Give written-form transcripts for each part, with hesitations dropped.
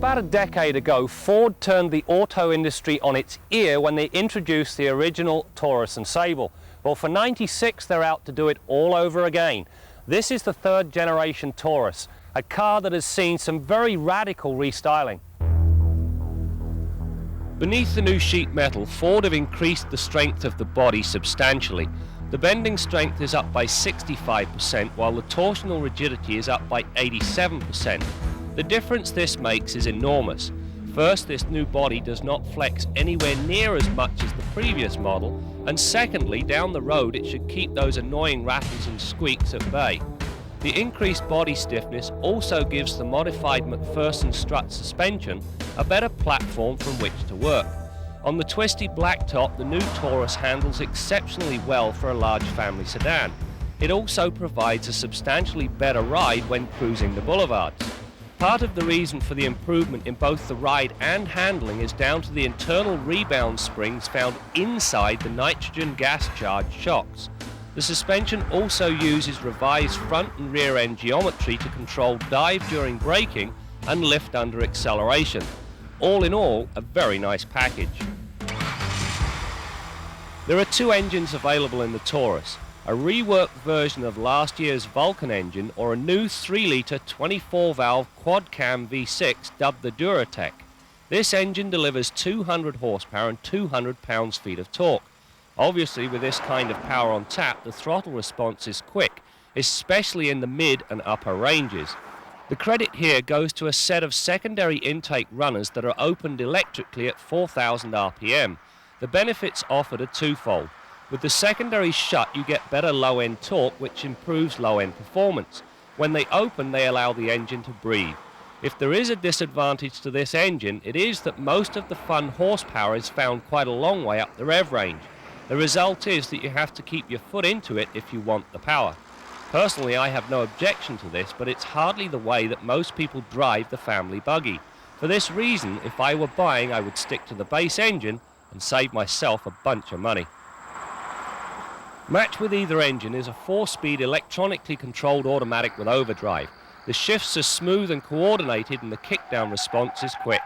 About a decade ago, Ford turned the auto industry on its ear when they introduced the original Taurus and Sable. Well, for '96, they're out to do it all over again. This is the third generation Taurus, a car that has seen some very radical restyling. Beneath the new sheet metal, Ford have increased the strength of the body substantially. The bending strength is up by 65%, while the torsional rigidity is up by 87%. The difference this makes is enormous. First, this new body does not flex anywhere near as much as the previous model, and secondly, down the road it should keep those annoying rattles and squeaks at bay. The increased body stiffness also gives the modified McPherson strut suspension a better platform from which to work. On the twisty blacktop, the new Taurus handles exceptionally well for a large family sedan. It also provides a substantially better ride when cruising the boulevards. Part of the reason for the improvement in both the ride and handling is down to the internal rebound springs found inside the nitrogen gas-charged shocks. The suspension also uses revised front and rear end geometry to control dive during braking and lift under acceleration. All in all, a very nice package. There are two engines available in the Taurus, a reworked version of last year's Vulcan engine or a new 3-litre 24-valve quad-cam V6 dubbed the Duratec. This engine delivers 200 horsepower and 200 pounds-feet of torque. Obviously, with this kind of power on tap, the throttle response is quick, especially in the mid and upper ranges. The credit here goes to a set of secondary intake runners that are opened electrically at 4,000 RPM. The benefits offered are twofold. With the secondary shut, you get better low-end torque, which improves low-end performance. When they open, they allow the engine to breathe. If there is a disadvantage to this engine, it is that most of the fun horsepower is found quite a long way up the rev range. The result is that you have to keep your foot into it if you want the power. Personally, I have no objection to this, but it's hardly the way that most people drive the family buggy. For this reason, if I were buying, I would stick to the base engine and save myself a bunch of money. Matched with either engine is a 4-speed electronically controlled automatic with overdrive. The shifts are smooth and coordinated and the kickdown response is quick.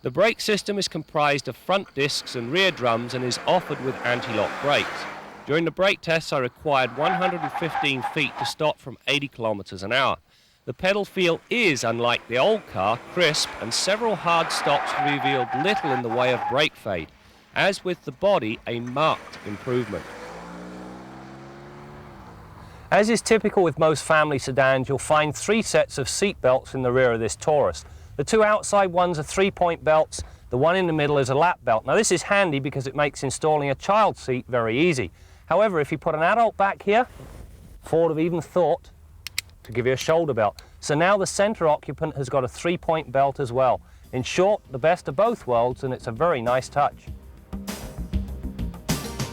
The brake system is comprised of front discs and rear drums and is offered with anti-lock brakes. During the brake tests I required 115 feet to stop from 80 kilometers an hour. The pedal feel is, unlike the old car, crisp, and several hard stops revealed little in the way of brake fade. As with the body, a marked improvement. As is typical with most family sedans, you'll find 3 sets of seat belts in the rear of this Taurus. The 2 outside ones are 3-point belts, the one in the middle is a lap belt. Now this is handy because it makes installing a child seat very easy. However, if you put an adult back here, Ford have even thought to give you a shoulder belt. So now the center occupant has got a 3-point belt as well. In short, the best of both worlds, and it's a very nice touch.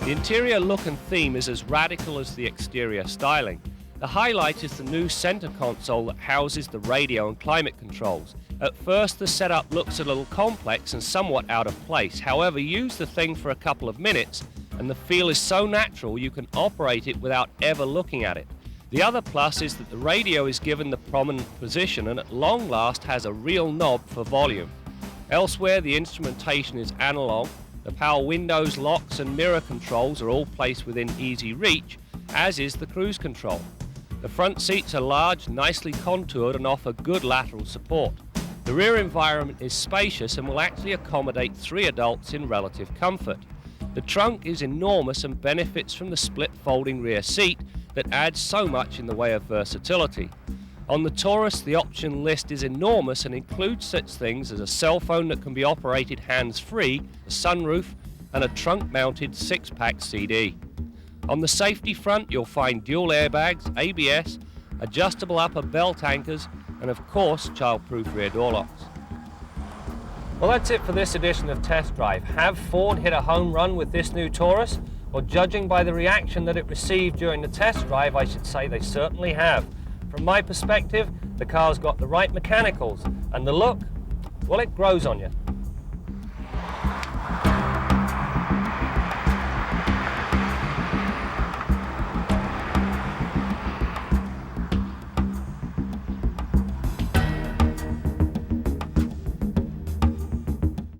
The interior look and theme is as radical as the exterior styling. The highlight is the new center console that houses the radio and climate controls. At first the setup looks a little complex and somewhat out of place. However, use the thing for a couple of minutes and the feel is so natural you can operate it without ever looking at it. The other plus is that the radio is given the prominent position and at long last has a real knob for volume. Elsewhere the instrumentation is analog. The power windows, locks and mirror controls are all placed within easy reach, as is the cruise control. The front seats are large, nicely contoured and offer good lateral support. The rear environment is spacious and will actually accommodate 3 adults in relative comfort. The trunk is enormous and benefits from the split folding rear seat that adds so much in the way of versatility. On the Taurus, the option list is enormous and includes such things as a cell phone that can be operated hands-free, a sunroof, and a trunk-mounted 6-pack CD. On the safety front, you'll find dual airbags, ABS, adjustable upper belt anchors, and of course, childproof rear door locks. Well, that's it for this edition of Test Drive. Have Ford hit a home run with this new Taurus? Well, judging by the reaction that it received during the test drive, I should say they certainly have. From my perspective, the car's got the right mechanicals, and the look, well, it grows on you.